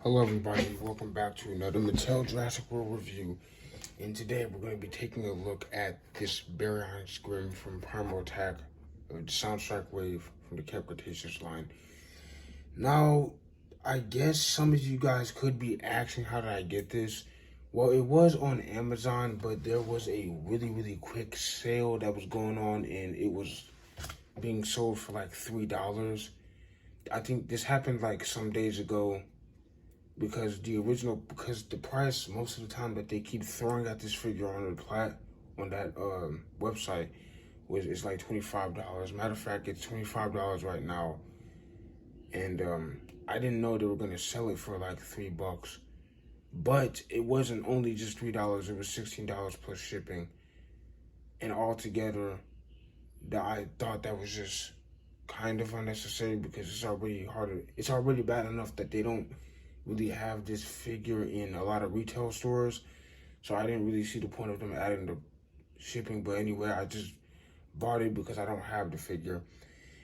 Hello everybody, welcome back to another Mattel Jurassic World review. And today we're going to be taking a look at this Baryonyx Grim from Primal Attack, the soundtrack wave from the Cretaceous line. Now, I guess some of you guys could be asking, how did I get this? Well, it was on Amazon, but there was a really quick sale that was going on, and it was being sold for like $3. I think this happened like some days ago, because the price most of the time that they keep throwing at this figure on that website is like $25. Matter of fact, it's $25 right now, and I didn't know they were gonna sell it for like $3. But it wasn't only just $3; it was $16 plus shipping, and altogether, that I thought that was just kind of unnecessary, because it's already harder. It's already bad enough that they don't really have this figure in a lot of retail stores, so I didn't really see the point of them adding the shipping. But anyway, I just bought it because I don't have the figure.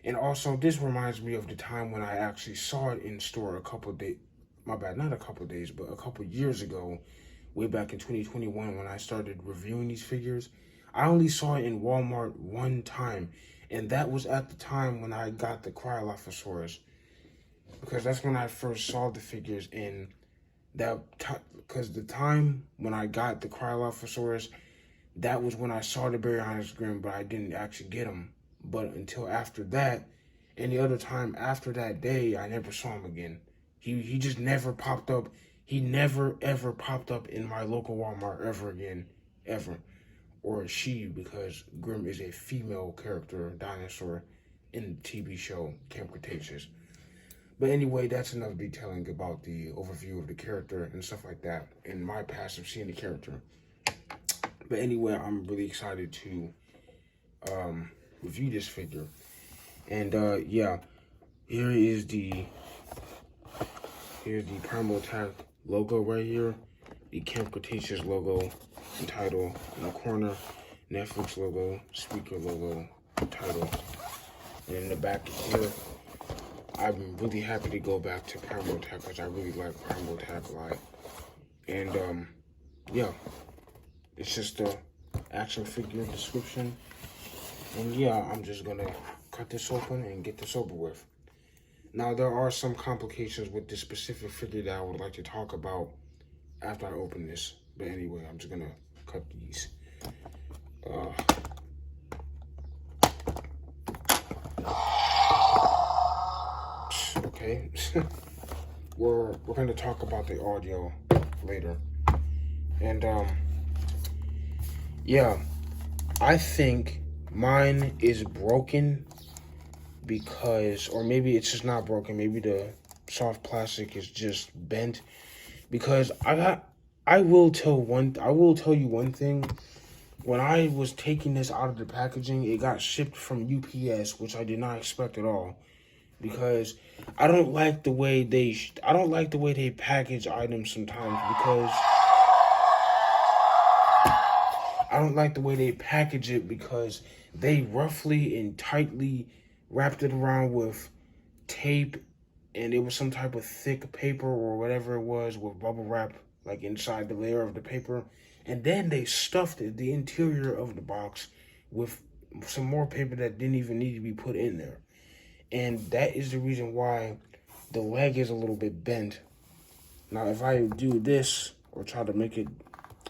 And also, this reminds me of the time when I actually saw it in store a couple days, not a couple days, but a couple years ago, way back in 2021, when I started reviewing these figures. I only saw it in Walmart one time, and that was at the time when I got the Cryolophosaurus, because that's when I first saw the figures. In that because the time when I got the Cryolophosaurus, that was when I saw the Baryonyx Grim, but I didn't actually get him. But until after that, any other time after that day, I never saw him again. He just never popped up. He never ever popped up in my local Walmart ever again, ever. Or she, because Grim is a female character dinosaur in the TV show Camp Cretaceous. But anyway, that's enough detailing about the overview of the character and stuff like that, and my past of seeing the character. But anyway, I'm really excited to review this figure. And yeah, here's the Primal Attack logo right here, the Camp Cretaceous logo and title in the corner, Netflix logo, speaker logo, title, and in the back here, I'm really happy to go back to Primal Attack because I really like Primal Attack a lot. And yeah, it's just a action figure description. And yeah, I'm just gonna cut this open and get this over with. Now, there are some complications with this specific figure that I would like to talk about after I open this. But anyway, I'm just gonna cut these. Okay, we're gonna talk about the audio later. And yeah, I think mine is broken because, or maybe it's just not broken, maybe the soft plastic is just bent, because I will tell you one thing. When I was taking this out of the packaging, it got shipped from UPS, which I did not expect at all, because I don't like the way they package items sometimes, because I don't like the way they package it, because they roughly and tightly wrapped it around with tape, and it was some type of thick paper or whatever it was, with bubble wrap like inside the layer of the paper, and then they stuffed the interior of the box with some more paper that didn't even need to be put in there. And that is the reason why the leg is a little bit bent. Now, if I do this or try to make it,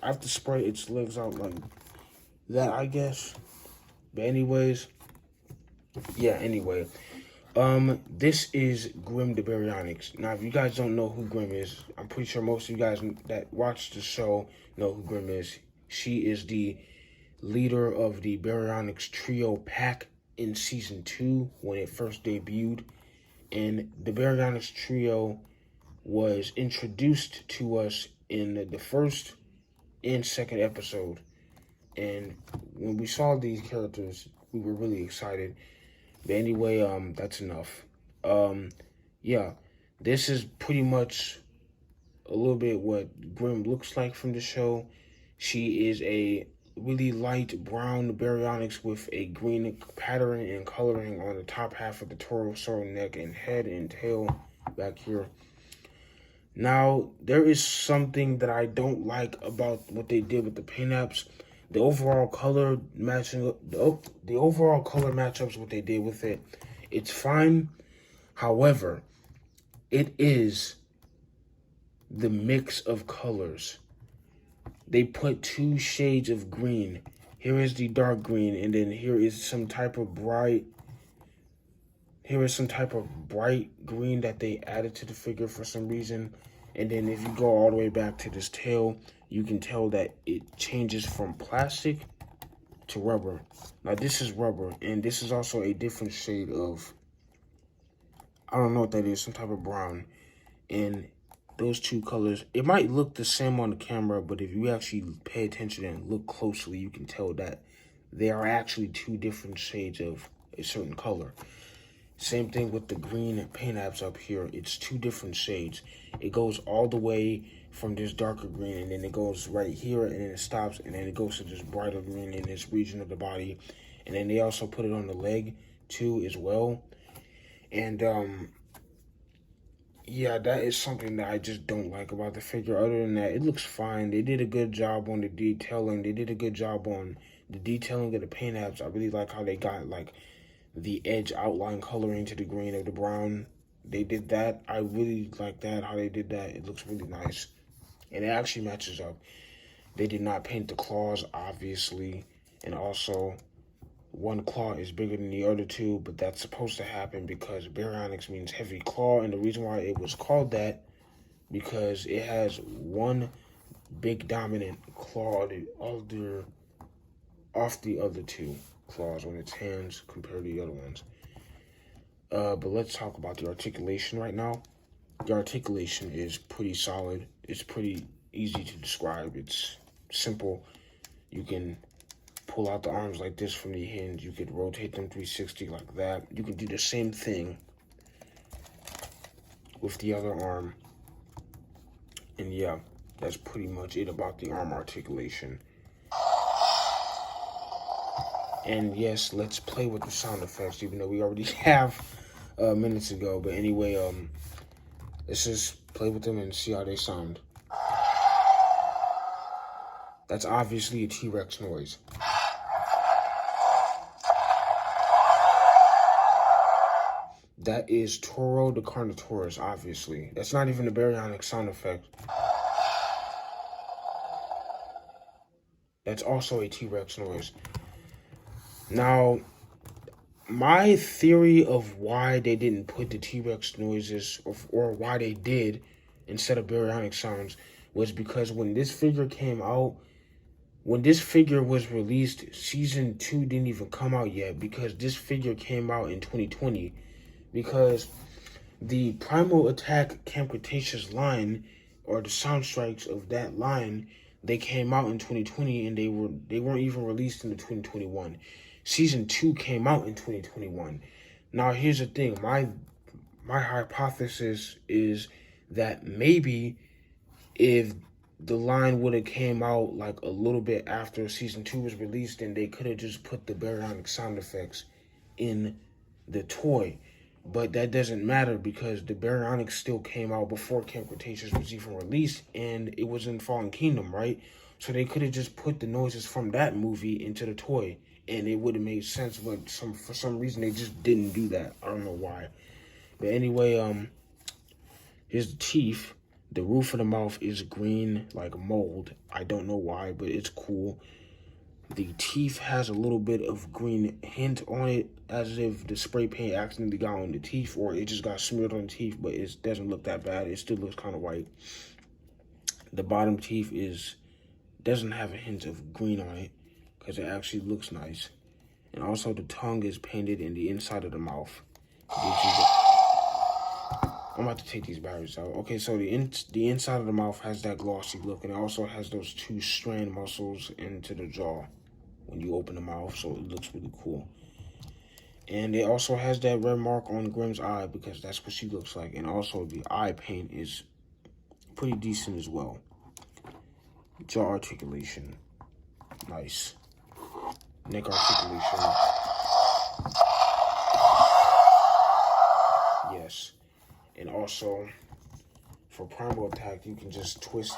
I have to spray its legs out like that, I guess. But anyways, yeah, anyway. This is Grim the Baryonyx. Now, if you guys don't know who Grim is, I'm pretty sure most of you guys that watch the show know who Grim is. She is the leader of the Baryonyx trio pack in season 2 when it first debuted. And the Baryonyx trio was introduced to us in the first and second episode. And when we saw these characters, we were really excited. But anyway, that's enough. Yeah, this is pretty much a little bit what Grim looks like from the show. She is a really light brown Baryonyx with a green pattern and coloring on the top half of the torso, neck, and head and tail back here. Now, there is something that I don't like about what they did with the paint apps. The overall color matching, the overall color matchups, what they did with it, it's fine. However, it is the mix of colors. They put 2 shades of green. Here is the dark green, and then here is some type of bright green that they added to the figure for some reason. And then if you go all the way back to this tail, you can tell that it changes from plastic to rubber. Now this is rubber, and this is also a different shade of, I don't know what that is, some type of brown. And those 2 colors, it might look the same on the camera, but if you actually pay attention and look closely, you can tell that they are actually 2 different shades of a certain color. Same thing with the green paint apps up here. It's 2 different shades. It goes all the way from this darker green, and then it goes right here, and then it stops, and then it goes to this brighter green in this region of the body. And then they also put it on the leg too as well. And yeah, that is something that I just don't like about the figure. Other than that, it looks fine. They did a good job on the detailing. They did a good job on the detailing of the paint apps. I really like how they got like the edge outline coloring to the green of the brown. They did that. I really like that, how they did that. It looks really nice. And it actually matches up. They did not paint the claws, obviously. And also, one claw is bigger than the other 2, but that's supposed to happen because Baryonyx means heavy claw, and the reason why it was called that, because it has one big dominant claw off the other 2 claws on its hands compared to the other ones. But let's talk about the articulation right now. The articulation is pretty solid. It's pretty easy to describe. It's simple. You can pull out the arms like this from the hinge. You could rotate them 360 like that. You can do the same thing with the other arm. And yeah, that's pretty much it about the arm articulation. And yes, let's play with the sound effects, even though we already have minutes ago. But anyway, let's just play with them and see how they sound. That's obviously a T-Rex noise. That is Toro the Carnotaurus, obviously. That's not even a Baryonyx sound effect. That's also a T-Rex noise. Now, my theory of why they didn't put the T-Rex noises, or why they did instead of Baryonyx sounds, was because when this figure came out, when this figure was released, season 2 didn't even come out yet, because this figure came out in 2020. Because the Primal Attack Camp Cretaceous line, or the sound strikes of that line, they came out in 2020, and they weren't even released in the 2021. Season 2 came out in 2021. Now here's the thing, my hypothesis is that maybe if the line would have came out like a little bit after season 2 was released, then they could have just put the Baryonyx sound effects in the toy. But that doesn't matter because the Baryonyx still came out before Camp Cretaceous was even released, and it was in Fallen Kingdom, right? So they could have just put the noises from that movie into the toy, and it would have made sense, but for some reason they just didn't do that. I don't know why. But anyway, here's the teeth. The roof of the mouth is green like mold. I don't know why, but it's cool. The teeth has a little bit of green hint on it, as if the spray paint accidentally got on the teeth, or it just got smeared on the teeth, but it doesn't look that bad. It still looks kind of white. The bottom teeth doesn't have a hint of green on it, because it actually looks nice. And also the tongue is painted in the inside of the mouth. I'm about to take these batteries out. Okay, so the inside of the mouth has that glossy look, and it also has those 2 strand muscles into the jaw when you open the mouth, so it looks really cool. And it also has that red mark on Grimm's eye, because that's what she looks like. And also the eye paint is pretty decent as well. Jaw articulation, nice. Neck articulation, yes. And also, for Primal attack, you can just twist.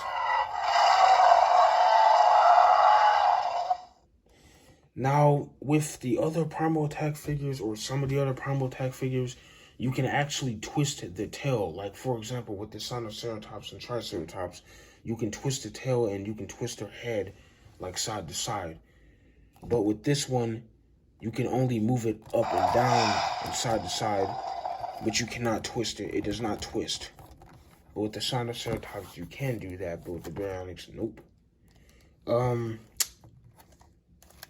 Now, with the other Primal attack figures, or some of the other Primal attack figures, you can actually twist the tail. Like, for example, with the Sinoceratops and Triceratops, you can twist the tail and you can twist their head, like, side to side. But with this one, you can only move it up and down and side to side, but you cannot twist it. It does not twist. But with the Sinoceratops, you can do that, but with the Baryonyx, nope.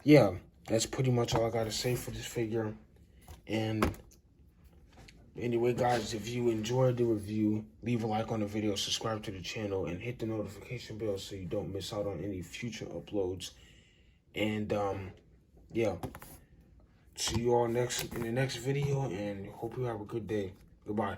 Yeah, that's pretty much all I gotta say for this figure. And anyway, guys, if you enjoyed the review, leave a like on the video, subscribe to the channel, and hit the notification bell so you don't miss out on any future uploads. And yeah, see you all in the next video, and hope you have a good day. Goodbye.